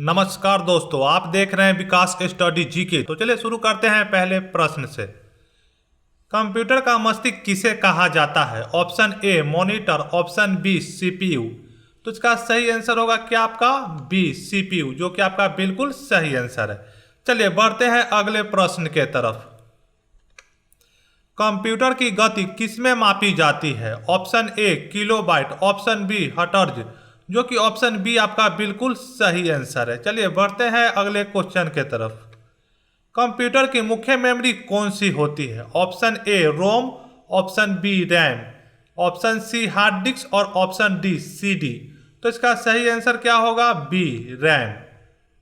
नमस्कार दोस्तों, आप देख रहे हैं विकास स्टडी जीके। तो चलिए शुरू करते हैं पहले प्रश्न से। कंप्यूटर का मस्तिष्क किसे कहा जाता है? Option A monitor, option B CPU. तो इसका सही आंसर होगा क्या आपका बी सीपीयू, जो कि आपका बिल्कुल सही आंसर है। चलिए बढ़ते हैं अगले प्रश्न के तरफ। कंप्यूटर की गति किसमें मापी जाती है? Option A kilobyte, option B hertz, जो कि ऑप्शन बी आपका बिल्कुल सही आंसर है। चलिए बढ़ते हैं अगले क्वेश्चन के तरफ। कंप्यूटर की मुख्य मेमोरी कौन सी होती है? Option A ROM, option B RAM, option C hard disk और ऑप्शन डी सीडी। तो इसका सही आंसर क्या होगा? B RAM.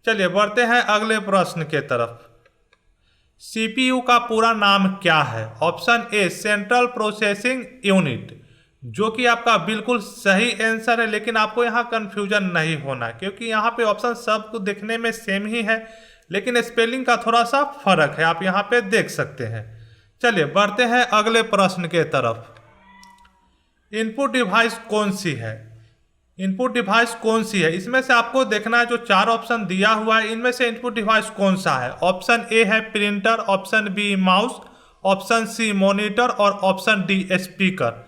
चलिए बढ़ते हैं अगले प्रश्न के तरफ। सीपीयू का पूरा नाम क्या है? ऑप्शन ए सेंट्रल प्रोसेसिंग यूनिट, जो कि आपका बिल्कुल सही आंसर है, लेकिन आपको यहाँ कंफ्यूजन नहीं होना, क्योंकि यहाँ पे ऑप्शन सब को देखने में सेम ही है, लेकिन स्पेलिंग का थोड़ा सा फर्क है, आप यहाँ पे देख सकते हैं। चलिए बढ़ते हैं अगले प्रश्न के तरफ। इनपुट डिवाइस कौन सी है? इनपुट डिवाइस कौन सी है? इसमें से आपको देखना है, जो चार ऑप्शन दिया हुआ है इनमें से इनपुट डिवाइस कौन सा है। ऑप्शन ए है printer, option B mouse, option C monitor और ऑप्शन डी स्पीकर।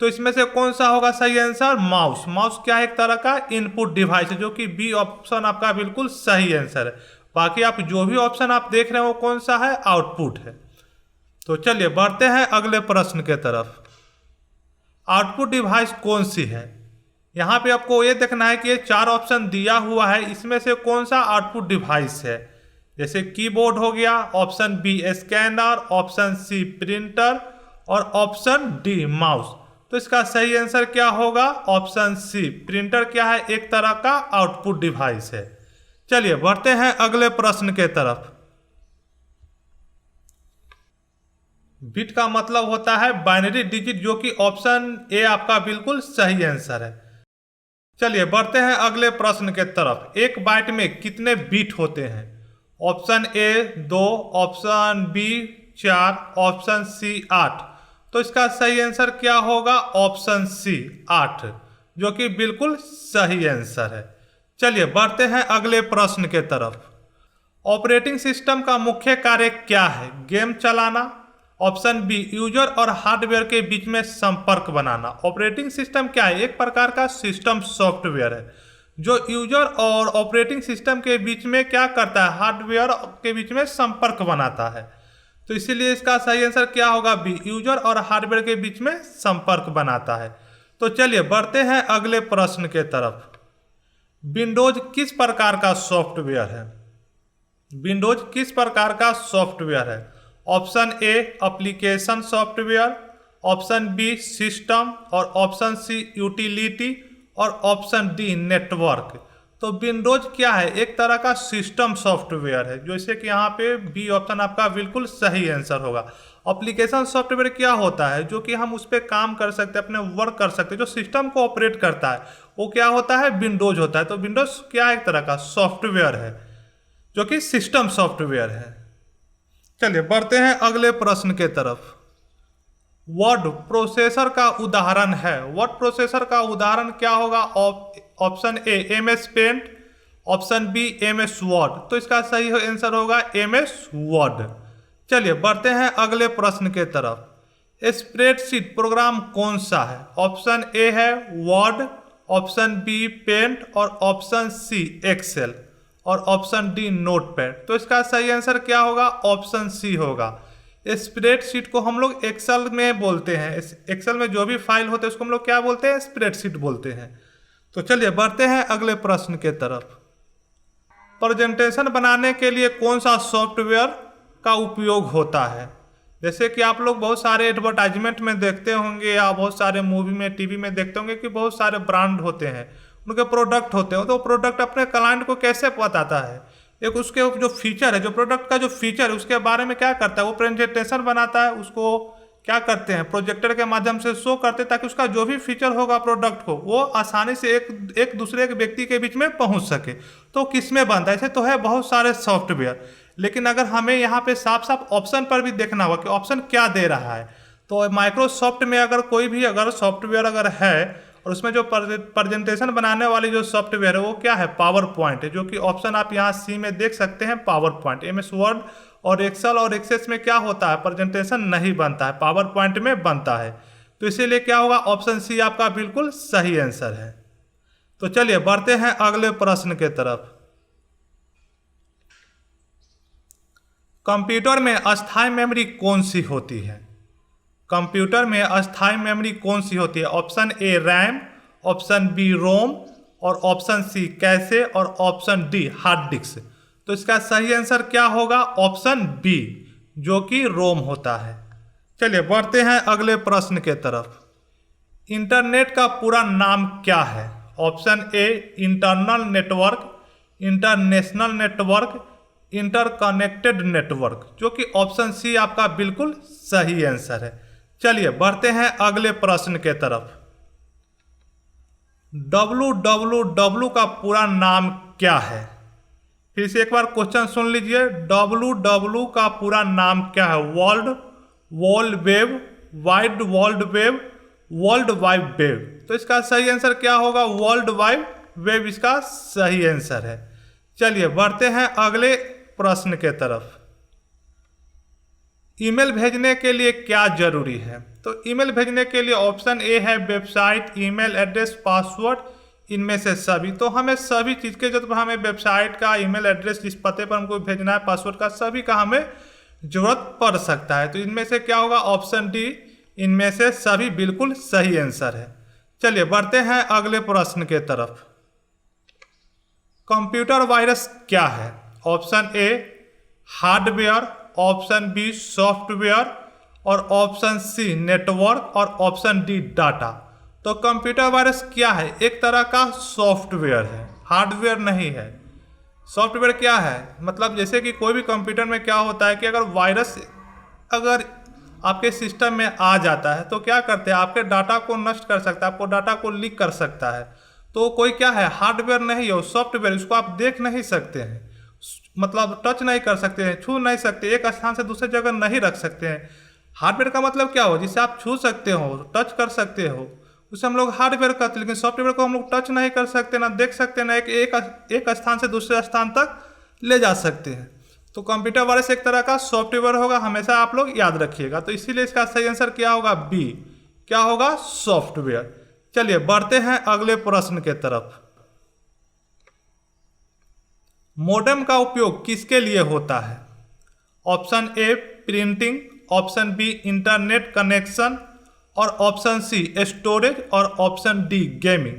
तो इसमें से कौन सा होगा सही आंसर? माउस। माउस क्या है? एक तरह का इनपुट डिवाइस है, जो कि बी ऑप्शन आपका बिल्कुल सही आंसर है। बाकी आप जो भी ऑप्शन आप देख रहे हैं वो कौन सा है? आउटपुट है। तो चलिए बढ़ते हैं अगले प्रश्न के तरफ। आउटपुट डिवाइस कौन सी है? यहाँ पे आपको ये देखना है कि ये चार ऑप्शन दिया हुआ है, इसमें से कौन सा आउटपुट डिवाइस है। जैसे कीबोर्ड हो गया, option B scanner, option C printer और ऑप्शन डी माउस। तो इसका सही आंसर क्या होगा? ऑप्शन सी प्रिंटर क्या है? एक तरह का आउटपुट डिवाइस है। चलिए बढ़ते हैं अगले प्रश्न के तरफ। बिट का मतलब होता है बाइनरी डिजिट, जो कि ऑप्शन ए आपका बिल्कुल सही आंसर है। चलिए बढ़ते हैं अगले प्रश्न के तरफ। एक बाइट में कितने बीट होते हैं? Option A 2, option B 4, option C 8। तो इसका सही आंसर क्या होगा? ऑप्शन सी 8, जो कि बिल्कुल सही आंसर है। चलिए बढ़ते हैं अगले प्रश्न के तरफ। ऑपरेटिंग सिस्टम का मुख्य कार्य क्या है? गेम चलाना, ऑप्शन बी यूजर और हार्डवेयर के बीच में संपर्क बनाना। ऑपरेटिंग सिस्टम क्या है? एक प्रकार का सिस्टम सॉफ्टवेयर है, जो यूजर और ऑपरेटिंग सिस्टम के बीच में क्या करता है? हार्डवेयर के बीच में संपर्क बनाता है। तो इसीलिए इसका सही आंसर क्या होगा? बी यूजर और हार्डवेयर के बीच में संपर्क बनाता है। तो चलिए बढ़ते हैं अगले प्रश्न के तरफ। विंडोज किस प्रकार का सॉफ्टवेयर है? विंडोज किस प्रकार का सॉफ्टवेयर है? Option A application software, option B system और ऑप्शन सी यूटिलिटी और ऑप्शन डी नेटवर्क। तो विंडोज क्या है? एक तरह का सिस्टम सॉफ्टवेयर है, जैसे कि यहाँ पे बी ऑप्शन आपका बिल्कुल सही आंसर होगा। एप्लीकेशन सॉफ्टवेयर क्या होता है? जो कि हम उस पर काम कर सकते हैं, अपने वर्क कर सकते हैं, जो सिस्टम को ऑपरेट करता है वो क्या होता है? विंडोज होता है। तो विंडोज क्या है? एक तरह का सॉफ्टवेयर है, जो कि सिस्टम सॉफ्टवेयर है। चलिए बढ़ते हैं अगले प्रश्न के तरफ। वर्ड प्रोसेसर का उदाहरण है। वर्ड प्रोसेसर का उदाहरण क्या होगा? Option A MS Paint, option B MS Word. तो इसका सही आंसर होगा एमएस वर्ड। चलिए बढ़ते हैं अगले प्रश्न के तरफ। स्प्रेडशीट प्रोग्राम कौन सा है? ऑप्शन ए है वर्ड, ऑप्शन बी पेंट और ऑप्शन सी एक्सेल और ऑप्शन डी नोटपैड। तो इसका सही आंसर क्या होगा? ऑप्शन सी होगा। स्प्रेडशीट को हम लोग एक्सेल में बोलते हैं। एक्सेल में जो भी फाइल होते हैं उसको हम लोग क्या बोलते हैं? स्प्रेडशीट बोलते हैं। तो चलिए बढ़ते हैं अगले प्रश्न के तरफ। प्रेजेंटेशन बनाने के लिए कौन सा सॉफ्टवेयर का उपयोग होता है? जैसे कि आप लोग बहुत सारे एडवर्टाइजमेंट में देखते होंगे या बहुत सारे मूवी में, टीवी में देखते होंगे कि बहुत सारे ब्रांड होते हैं, उनके प्रोडक्ट होते हैं। तो प्रोडक्ट अपने क्लाइंट को कैसे बताता है? एक उसके जो फीचर है, जो प्रोडक्ट का जो फीचर है उसके बारे में क्या करता है? वो प्रेजेंटेशन बनाता है, उसको क्या करते हैं? प्रोजेक्टर के माध्यम से शो करते हैं, ताकि उसका जो भी फीचर होगा प्रोडक्ट को वो आसानी से एक दूसरे के व्यक्ति के बीच में पहुंच सके। तो किसमें बनता है? ऐसे तो है बहुत सारे सॉफ्टवेयर, लेकिन अगर हमें यहाँ पे साफ साफ ऑप्शन पर भी देखना होगा कि ऑप्शन क्या दे रहा है। तो माइक्रोसॉफ्ट में अगर कोई भी अगर सॉफ्टवेयर अगर है और उसमें जो प्रेजेंटेशन बनाने वाली जो सॉफ्टवेयर है वो क्या है, पावर पॉइंट है, जो कि ऑप्शन आप यहाँ सी में देख सकते हैं, पावर पॉइंट। MS वर्ड और एक्सेल और एक्सेस में क्या होता है, प्रेजेंटेशन नहीं बनता है, पावर पॉइंट में बनता है। तो इसीलिए क्या होगा, ऑप्शन सी आपका बिल्कुल सही आंसर है। तो चलिए बढ़ते हैं अगले प्रश्न के तरफ। कंप्यूटर में अस्थायी मेमोरी कौन सी होती है? कंप्यूटर में अस्थायी मेमोरी कौन सी होती है? Option A RAM, option B ROM, और ऑप्शन सी कैशे, और ऑप्शन डी हार्ड डिस्क। तो इसका सही आंसर क्या होगा, ऑप्शन बी, जो कि रोम होता है। चलिए बढ़ते हैं अगले प्रश्न के तरफ। इंटरनेट का पूरा नाम क्या है? Option a internal network, international network, interconnected network, जो कि ऑप्शन सी आपका बिल्कुल सही आंसर है। चलिए बढ़ते हैं अगले प्रश्न के तरफ। www का पूरा नाम क्या है? फिर से एक बार क्वेश्चन सुन लीजिए। www का पूरा नाम क्या है? World web, wide world web, world wide web. तो इसका सही आंसर क्या होगा, वर्ल्ड वाइड वेब इसका सही आंसर है। चलिए बढ़ते हैं अगले प्रश्न के तरफ। ईमेल भेजने के लिए क्या जरूरी है? तो ईमेल भेजने के लिए ऑप्शन ए है वेबसाइट, ईमेल एड्रेस, पासवर्ड, इनमें से सभी। तो हमें सभी चीज़ के जब हमें वेबसाइट का, ईमेल एड्रेस, जिस पते पर हमको भेजना है, पासवर्ड का, सभी का हमें जरूरत पड़ सकता है। तो इनमें से क्या होगा, ऑप्शन डी, इनमें से सभी बिल्कुल सही आंसर है। चलिए बढ़ते हैं अगले प्रश्न के तरफ। कंप्यूटर वायरस क्या है? Option A hardware, option B software, और ऑप्शन सी नेटवर्क, और ऑप्शन डी डाटा। तो कंप्यूटर वायरस क्या है? एक तरह का सॉफ्टवेयर है, हार्डवेयर नहीं है। सॉफ्टवेयर क्या है, मतलब जैसे कि कोई भी कंप्यूटर में क्या होता है कि अगर वायरस अगर आपके सिस्टम में आ जाता है तो क्या करते हैं, आपके डाटा को नष्ट कर सकता है, आपको डाटा को लीक कर सकता है। तो कोई क्या है, हार्डवेयर नहीं है, सॉफ्टवेयर। इसको आप देख नहीं सकते हैं, मतलब टच नहीं कर सकते हैं, छू नहीं सकते, एक स्थान से दूसरे जगह नहीं रख सकते हैं। हार्डवेयर का मतलब क्या हो, जिसे आप छू सकते हो, टच कर सकते हो, उसे हम लोग हार्डवेयर कहते हैं। लेकिन सॉफ्टवेयर को हम लोग टच नहीं कर सकते, ना देख सकते, ना एक स्थान से दूसरे स्थान तक ले जा सकते हैं। तो कंप्यूटर वायरस एक तरह का सॉफ्टवेयर होगा, हमेशा आप लोग याद रखिएगा। तो इसीलिए इसका सही आंसर क्या होगा, बी, क्या होगा, सॉफ्टवेयर। चलिए बढ़ते हैं अगले प्रश्न के तरफ। मोडेम का उपयोग किसके लिए होता है? Option A printing, option B internet connection, और ऑप्शन सी स्टोरेज, और ऑप्शन डी गेमिंग।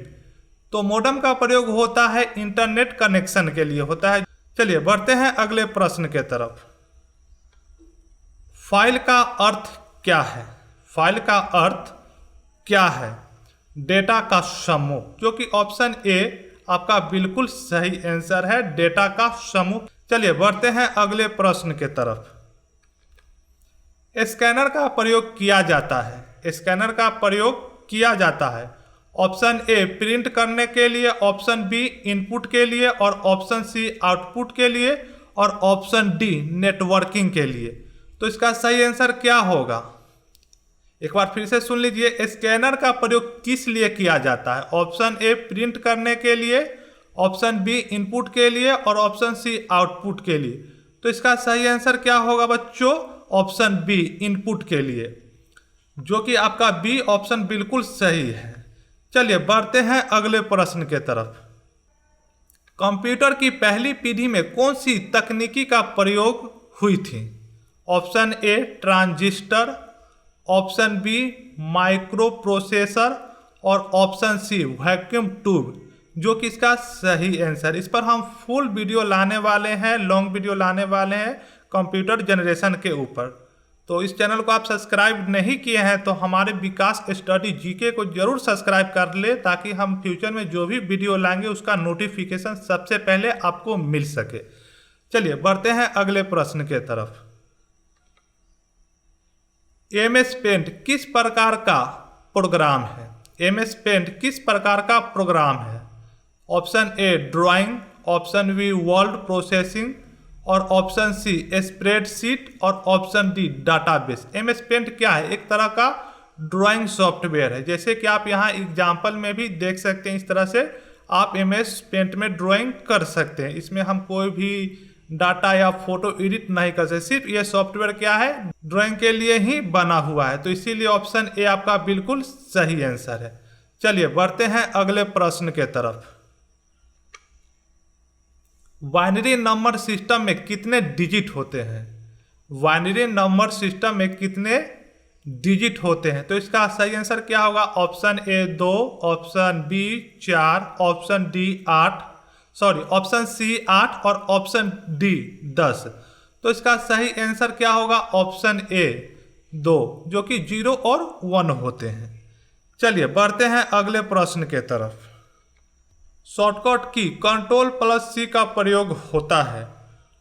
तो मोडेम का प्रयोग होता है इंटरनेट कनेक्शन के लिए होता है। चलिए बढ़ते हैं अगले प्रश्न के तरफ। फाइल का अर्थ क्या है? फाइल का अर्थ क्या है? डेटा का समूह, जो कि ऑप्शन ए आपका बिल्कुल सही आंसर है, डेटा का समूह। चलिए बढ़ते हैं अगले प्रश्न के तरफ। स्कैनर का प्रयोग किया जाता है, स्कैनर का प्रयोग किया जाता है ऑप्शन ए प्रिंट करने के लिए, ऑप्शन बी इनपुट के लिए, और ऑप्शन सी आउटपुट के लिए, और ऑप्शन डी नेटवर्किंग के लिए। तो इसका सही आंसर क्या होगा, एक बार फिर से सुन लीजिए। स्कैनर का प्रयोग किस लिए किया जाता है? ऑप्शन ए प्रिंट करने के लिए, ऑप्शन बी इनपुट के लिए, और ऑप्शन सी आउटपुट के लिए। तो इसका सही आंसर क्या होगा बच्चों? ऑप्शन बी इनपुट के लिए, जो कि आपका बी ऑप्शन बिल्कुल सही है। चलिए बढ़ते हैं अगले प्रश्न के तरफ। कंप्यूटर की पहली पीढ़ी में कौन सी तकनीकी का प्रयोग हुई थी? Option A transistor, option B microprocessor, और ऑप्शन सी वैक्यूम ट्यूब, जो कि इसका सही आंसर। इस पर हम फुल वीडियो लाने वाले हैं, लॉन्ग वीडियो लाने वाले हैं कंप्यूटर जनरेशन के ऊपर। तो इस चैनल को आप सब्सक्राइब नहीं किए हैं तो हमारे विकास स्टडी जीके को जरूर सब्सक्राइब कर ले, ताकि हम फ्यूचर में जो भी वीडियो लाएंगे उसका नोटिफिकेशन सबसे पहले आपको मिल सके। चलिए बढ़ते हैं अगले प्रश्न के तरफ। MS पेंट किस प्रकार का प्रोग्राम है? MS पेंट किस प्रकार का प्रोग्राम है? Option A drawing, option B word processing, और ऑप्शन सी स्प्रेडशीट, और option D database. MS Paint क्या है? एक तरह का ड्राइंग सॉफ्टवेयर है। जैसे कि आप यहाँ एग्जाम्पल में भी देख सकते हैं, इस तरह से आप MS पेंट में ड्राइंग कर सकते हैं। इसमें हम कोई भी डाटा या फोटो एडिट नहीं कर सकते, सिर्फ ये सॉफ्टवेयर क्या है, ड्राइंग के लिए ही बना हुआ है। तो इसीलिए ऑप्शन ए आपका बिल्कुल सही आंसर है। चलिए बढ़ते हैं अगले प्रश्न के तरफ। बाइनरी नंबर सिस्टम में कितने डिजिट होते हैं? बाइनरी नंबर सिस्टम में कितने डिजिट होते हैं? तो इसका सही आंसर क्या होगा? Option A 2, option B 4, option C 8 और ऑप्शन डी 10। तो इसका सही आंसर क्या होगा? ऑप्शन ए 2, जो कि 0 और 1 होते हैं। चलिए बढ़ते हैं अगले प्रश्न के तरफ। शॉर्टकट की Ctrl+C का प्रयोग होता है।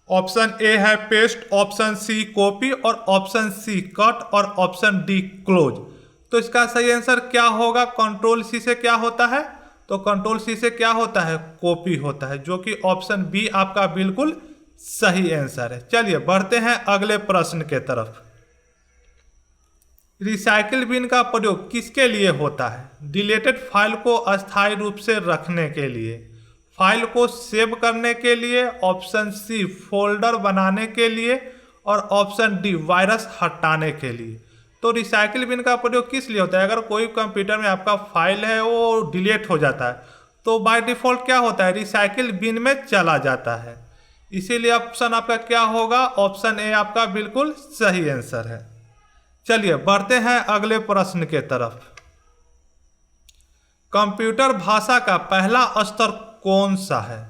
ऑप्शन ए है पेस्ट, ऑप्शन सी कॉपी और ऑप्शन सी कट और ऑप्शन डी क्लोज। तो इसका सही आंसर क्या होगा? Ctrl+C से क्या होता है? तो Ctrl+C से क्या होता है? कॉपी होता है, जो कि ऑप्शन बी आपका बिल्कुल सही आंसर है। चलिए बढ़ते हैं अगले प्रश्न के तरफ। रिसाइकिल बिन का प्रयोग किसके लिए होता है? डिलीटेड फाइल को अस्थायी रूप से रखने के लिए, फाइल को सेव करने के लिए, ऑप्शन सी फोल्डर बनाने के लिए और ऑप्शन डी वायरस हटाने के लिए। तो रिसाइकिल बिन का प्रयोग किस लिए होता है? अगर कोई कंप्यूटर में आपका फाइल है वो डिलीट हो जाता है तो बाय डिफॉल्ट क्या होता है? रिसाइकिल बिन में चला जाता है। इसीलिए ऑप्शन आपका क्या होगा? ऑप्शन ए आपका बिल्कुल सही आंसर है। चलिए बढ़ते हैं अगले प्रश्न के तरफ। कंप्यूटर भाषा का पहला स्तर कौन सा है?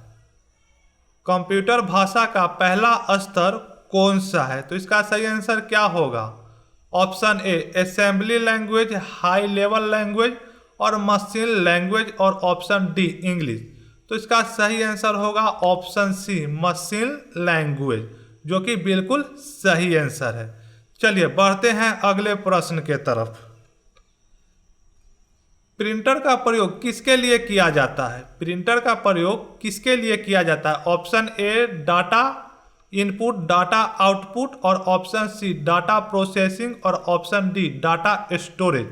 कंप्यूटर भाषा का पहला स्तर कौन सा है? तो इसका सही आंसर क्या होगा? ऑप्शन ए assembly language, high level language और मशीन लैंग्वेज और ऑप्शन डी इंग्लिश। तो इसका सही आंसर होगा ऑप्शन सी मशीन लैंग्वेज, जो कि बिल्कुल सही आंसर है। चलिए बढ़ते हैं अगले प्रश्न के तरफ। प्रिंटर का प्रयोग किसके लिए किया जाता है? प्रिंटर का प्रयोग किसके लिए किया जाता है? ऑप्शन ए डाटा इनपुट, डाटा आउटपुट और ऑप्शन सी डाटा प्रोसेसिंग और ऑप्शन डी डाटा स्टोरेज।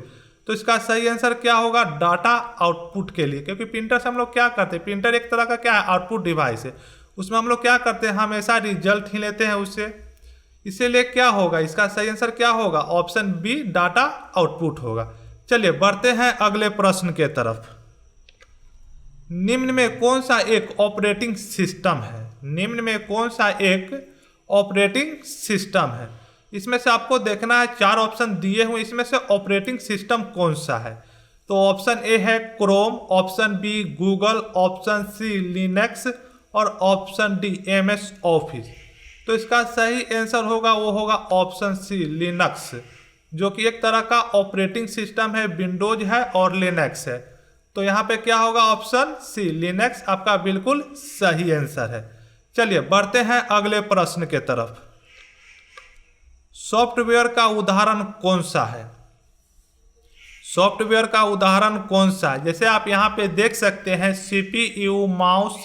तो इसका सही आंसर क्या होगा? डाटा आउटपुट के लिए, क्योंकि प्रिंटर से हम लोग क्या करते हैं, प्रिंटर एक तरह का क्या है, आउटपुट डिवाइस है। उसमें हम लोग क्या करते हैं, हमेशा रिजल्ट ही लेते हैं उससे। इसीलिए क्या होगा? इसका सही आंसर क्या होगा? ऑप्शन बी डाटा आउटपुट होगा। चलिए बढ़ते हैं अगले प्रश्न के तरफ। निम्न में कौन सा एक ऑपरेटिंग सिस्टम है? निम्न में कौन सा एक ऑपरेटिंग सिस्टम है? इसमें से आपको देखना है, 4 ऑप्शन दिए हुए, इसमें से ऑपरेटिंग सिस्टम कौन सा है? तो ऑप्शन ए है Chrome, option B Google, option C Linux और ऑप्शन डी MS ऑफिस। तो इसका सही आंसर होगा वो होगा ऑप्शन सी लिनक्स, जो कि एक तरह का ऑपरेटिंग सिस्टम है, विंडोज है और लिनक्स है। तो यहाँ पे क्या होगा? ऑप्शन सी लिनक्स आपका बिल्कुल सही आंसर है। चलिए बढ़ते हैं अगले प्रश्न के तरफ। सॉफ्टवेयर का उदाहरण कौन सा है? सॉफ्टवेयर का उदाहरण कौन सा है? जैसे आप यहाँ पे देख सकते हैं CPU, mouse,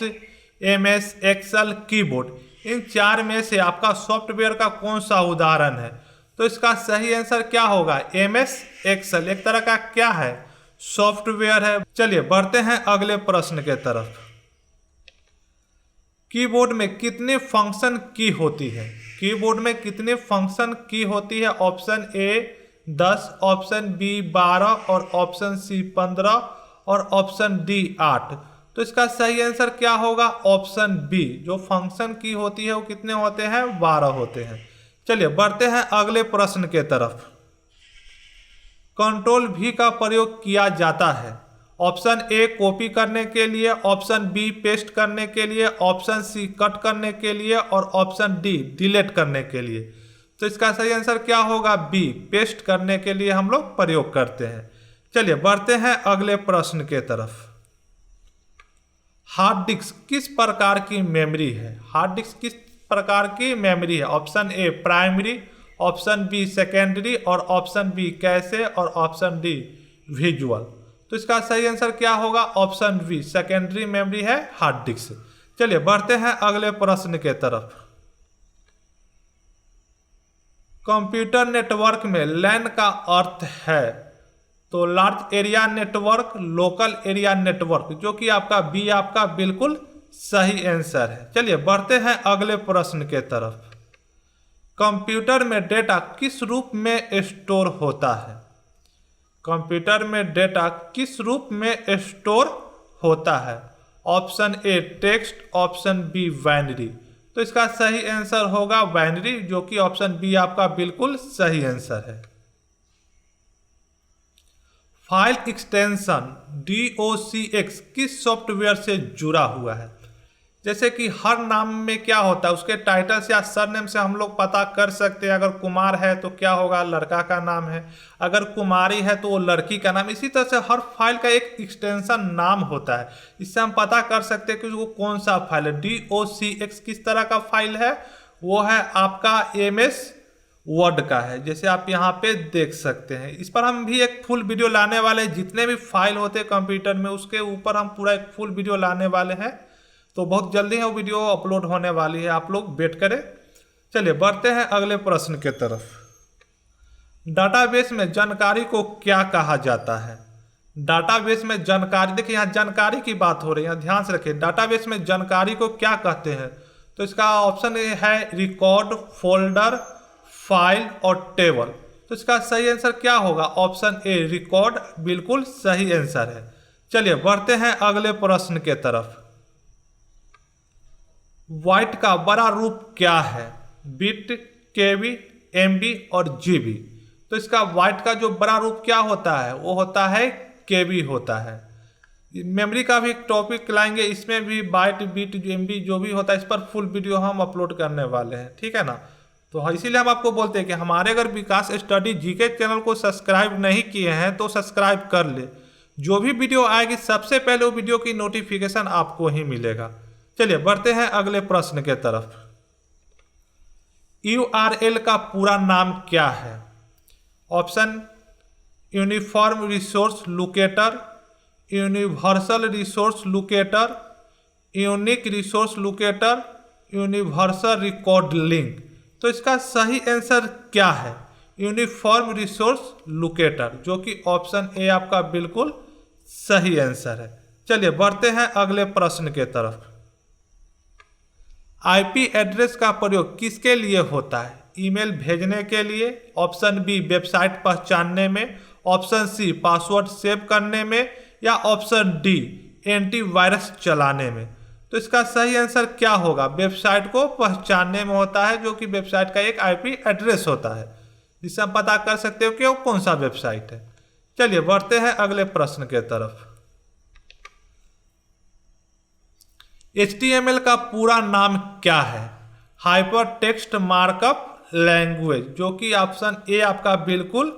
MS Excel, keyboard. इन 4 में से आपका सॉफ्टवेयर का कौन सा उदाहरण है? तो इसका सही आंसर क्या होगा? MS एक्सेल एक तरह का क्या है? सॉफ्टवेयर है। चलिए बढ़ते हैं अगले प्रश्न के तरफ। कीबोर्ड में कितने फंक्शन की होती है? कीबोर्ड में कितने फंक्शन की होती है? ऑप्शन ए 10, ऑप्शन बी 12 और ऑप्शन सी 15 और ऑप्शन डी 8। तो इसका सही आंसर क्या होगा? ऑप्शन बी, जो फंक्शन की होती है वो कितने होते हैं? 12 होते हैं। चलिए बढ़ते हैं अगले प्रश्न के तरफ। Ctrl+V का प्रयोग किया जाता है ऑप्शन ए कॉपी करने के लिए, ऑप्शन बी पेस्ट करने के लिए, ऑप्शन सी कट करने के लिए और ऑप्शन डी डिलीट करने के लिए। तो इसका सही आंसर क्या होगा? बी, पेस्ट करने के लिए हम लोग प्रयोग करते हैं। चलिए बढ़ते हैं अगले प्रश्न के तरफ। हार्ड डिस्क किस प्रकार की मेमोरी है? हार्ड डिस्क किस प्रकार की मेमोरी है? Option A primary, option B secondary और ऑप्शन बी कैशे और ऑप्शन डी विजुअल। तो इसका सही आंसर क्या होगा? ऑप्शन बी सेकेंडरी मेमोरी है हार्ड डिस्क। चलिए बढ़ते हैं अगले प्रश्न के तरफ। कंप्यूटर नेटवर्क में LAN का अर्थ है तो large area network, local area network, जो कि आपका बी आपका बिल्कुल सही आंसर है। चलिए बढ़ते हैं अगले प्रश्न के तरफ। कंप्यूटर में डेटा किस रूप में स्टोर होता है? कंप्यूटर में डेटा किस रूप में स्टोर होता है? Option A text, option B binary. तो इसका सही आंसर होगा बाइनरी, जो कि ऑप्शन बी आपका बिल्कुल सही आंसर है। फाइल एक्सटेंशन DOCX किस सॉफ्टवेयर से जुड़ा हुआ है? जैसे कि हर नाम में क्या होता है, उसके टाइटल से या सरनेम से हम लोग पता कर सकते हैं। अगर कुमार है तो क्या होगा, लड़का का नाम है। अगर कुमारी है तो वो लड़की का नाम। इसी तरह से हर फाइल का एक एक्सटेंशन नाम होता है, इससे हम पता कर सकते हैं कि वो कौन सा फाइल है। DOCX किस तरह का फाइल है? वो है आपका MS वर्ड का है, जैसे आप यहाँ पे देख सकते हैं। इस पर हम भी एक फुल वीडियो लाने वाले हैं। जितने भी फाइल होते हैं कंप्यूटर में, उसके ऊपर हम पूरा एक फुल वीडियो लाने वाले हैं। तो बहुत जल्दी है वो वीडियो अपलोड होने वाली है, आप लोग वेट करें। चलिए बढ़ते हैं अगले प्रश्न के तरफ। डाटाबेस में जानकारी को क्या कहा जाता है? डाटाबेस में जानकारी, देखिए यहाँ जानकारी की बात हो रही है, ध्यान से रखिए। डाटाबेस में जानकारी को क्या कहते हैं? तो इसका ऑप्शन है रिकॉर्ड, फोल्डर, फाइल और टेबल। तो इसका सही आंसर क्या होगा? ऑप्शन ए रिकॉर्ड बिल्कुल सही आंसर है। चलिए बढ़ते हैं अगले प्रश्न के तरफ। बाइट का बड़ा रूप क्या है? बिट, केबी, एमबी और जीबी। तो इसका बाइट का जो बड़ा रूप क्या होता है? वो होता है केबी होता है। मेमोरी का भी एक टॉपिक लाएंगे, इसमें भी बाइट, बिट, एमबी जो भी होता है, इस पर फुल वीडियो हम अपलोड करने वाले हैं, ठीक है ना। तो इसीलिए हम आपको बोलते हैं कि हमारे अगर विकास स्टडी जीके चैनल को सब्सक्राइब नहीं किए हैं तो सब्सक्राइब कर ले। जो भी वीडियो आएगी सबसे पहले वो वीडियो की नोटिफिकेशन आपको ही मिलेगा। चलिए बढ़ते हैं अगले प्रश्न के तरफ। URL का पूरा नाम क्या है? Option uniform resource locator, universal resource locator, unique resource locator, universal record link. तो इसका सही आंसर क्या है? यूनिफॉर्म रिसोर्स लोकेटर, जो कि ऑप्शन ए आपका बिल्कुल सही आंसर है। चलिए बढ़ते हैं अगले प्रश्न के तरफ। IP एड्रेस का प्रयोग किसके लिए होता है? ईमेल भेजने के लिए, ऑप्शन बी वेबसाइट पहचानने में, ऑप्शन सी पासवर्ड सेव करने में, या ऑप्शन डी एंटीवायरस चलाने में। तो इसका सही आंसर क्या होगा? वेबसाइट को पहचानने में होता है, जो कि वेबसाइट का एक IP एड्रेस होता है, जिससे हम पता कर सकते हो कि वो कौन सा वेबसाइट है। चलिए बढ़ते हैं अगले प्रश्न के तरफ। HTML का पूरा नाम क्या है? हाइपर टेक्स्ट मार्कअप लैंग्वेज, जो कि ऑप्शन ए आपका बिल्कुल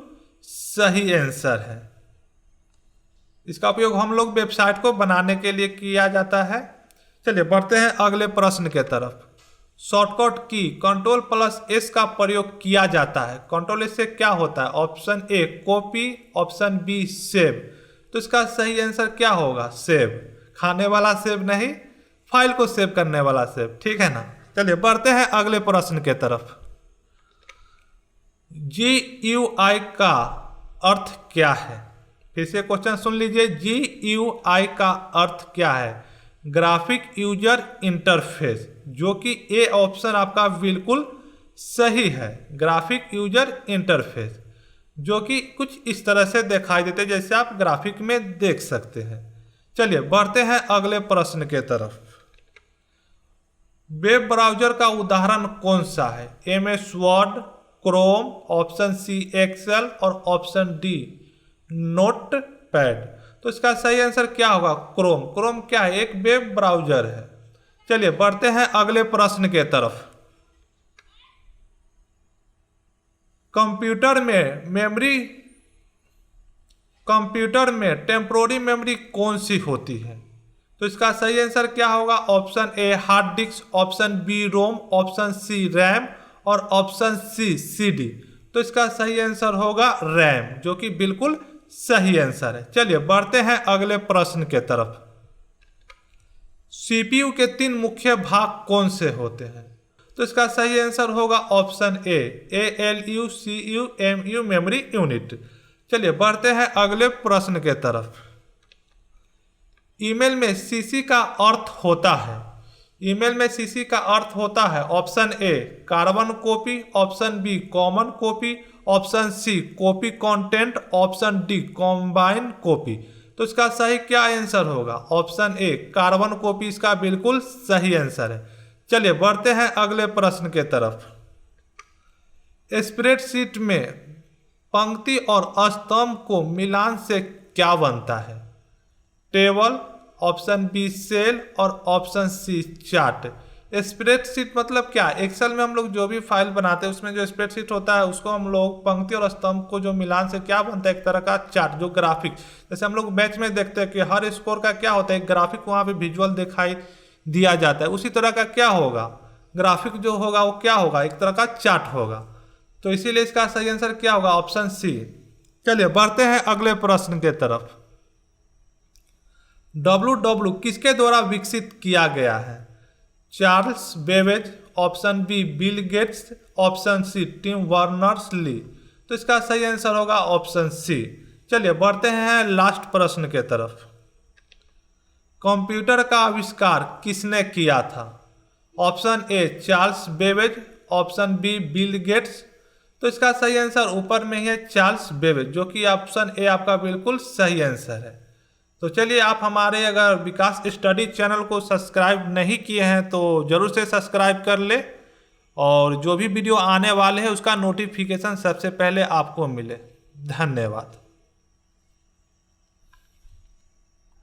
सही आंसर है। इसका उपयोग हम लोग वेबसाइट को बनाने के लिए किया जाता है। चलिए बढ़ते हैं अगले प्रश्न के तरफ। शॉर्टकट की Ctrl+S का प्रयोग किया जाता है। Ctrl+S से क्या होता है? Option A copy, option B save. तो इसका सही आंसर क्या होगा? सेव, खाने वाला सेव नहीं, फाइल को सेव करने वाला सेव, ठीक है ना। चलिए बढ़ते हैं अगले प्रश्न के तरफ। GUI का अर्थ क्या है? फिर से क्वेश्चन सुन लीजिए। GUI का अर्थ क्या है? ग्राफिक यूजर इंटरफेस, जो कि ए ऑप्शन आपका बिल्कुल सही है। ग्राफिक यूजर इंटरफेस, जो कि कुछ इस तरह से दिखाई देते जैसे आप ग्राफिक में देख सकते हैं। चलिए बढ़ते हैं अगले प्रश्न के तरफ। वेब ब्राउजर का उदाहरण कौन सा है? MS Word, Chrome, option C Excel और ऑप्शन डी नोटपैड। तो इसका सही आंसर क्या होगा? क्रोम। क्रोम क्या है? एक वेब ब्राउजर है। चलिए बढ़ते हैं अगले प्रश्न के तरफ। कंप्यूटर में टेम्पोररी मेमोरी कौन सी होती है? तो इसका सही आंसर क्या होगा? Option A hard disk, option B ROM, option C RAM और ऑप्शन सी CD। तो इसका सही आंसर होगा रैम, जो कि बिल्कुल सही आंसर है। चलिए बढ़ते हैं अगले प्रश्न के तरफ। CPU के 3 मुख्य भाग कौन से होते हैं? तो इसका सही आंसर होगा ऑप्शन ए ALU, CU, MU memory unit. चलिए बढ़ते हैं अगले प्रश्न के तरफ। ईमेल में सीसी का अर्थ होता है। ईमेल में सीसी का अर्थ होता है option A carbon copy, option B common copy, option C copy content, option D combine copy. तो इसका सही क्या आंसर होगा? ऑप्शन ए कार्बन कॉपी इसका बिल्कुल सही आंसर है। चलिए बढ़ते हैं अगले प्रश्न के तरफ। स्प्रेडशीट में पंक्ति और स्तंभ को मिलान से क्या बनता है? टेबल, ऑप्शन बी सेल और ऑप्शन सी चार्ट। स्प्रेडशीट मतलब क्या? एक्सेल में हम लोग जो भी फाइल बनाते हैं उसमें जो स्प्रेडशीट होता है उसको हम लोग पंक्ति और स्तंभ को जो मिलान से क्या बनता है? एक तरह का चार्ट, जो ग्राफिक, जैसे हम लोग मैच में देखते हैं कि हर स्कोर का क्या होता है, एक ग्राफिक वहाँ पे विजुअल दिखाई दिया जाता है। उसी तरह का क्या होगा? ग्राफिक जो होगा वो क्या होगा? एक तरह का चार्ट होगा। तो इसीलिए इसका सही आंसर क्या होगा? Option C. चलिए बढ़ते हैं अगले प्रश्न के तरफ। WW किसके द्वारा विकसित किया गया है? Charles Babbage, option B Bill Gates, option C Tim Berners Lee. तो इसका सही आंसर होगा ऑप्शन सी। चलिए बढ़ते हैं लास्ट प्रश्न के तरफ। कंप्यूटर का आविष्कार किसने किया था? Option A Charles Babbage, option B Bill Gates. तो इसका सही आंसर ऊपर में ही है चार्ल्स बेबेज, जो कि ऑप्शन ए आपका बिल्कुल सही आंसर है। तो चलिए आप हमारे अगर विकास स्टडी चैनल को सब्सक्राइब नहीं किए हैं तो ज़रूर से सब्सक्राइब कर ले, और जो भी वीडियो आने वाले हैं उसका नोटिफिकेशन सबसे पहले आपको मिले। धन्यवाद।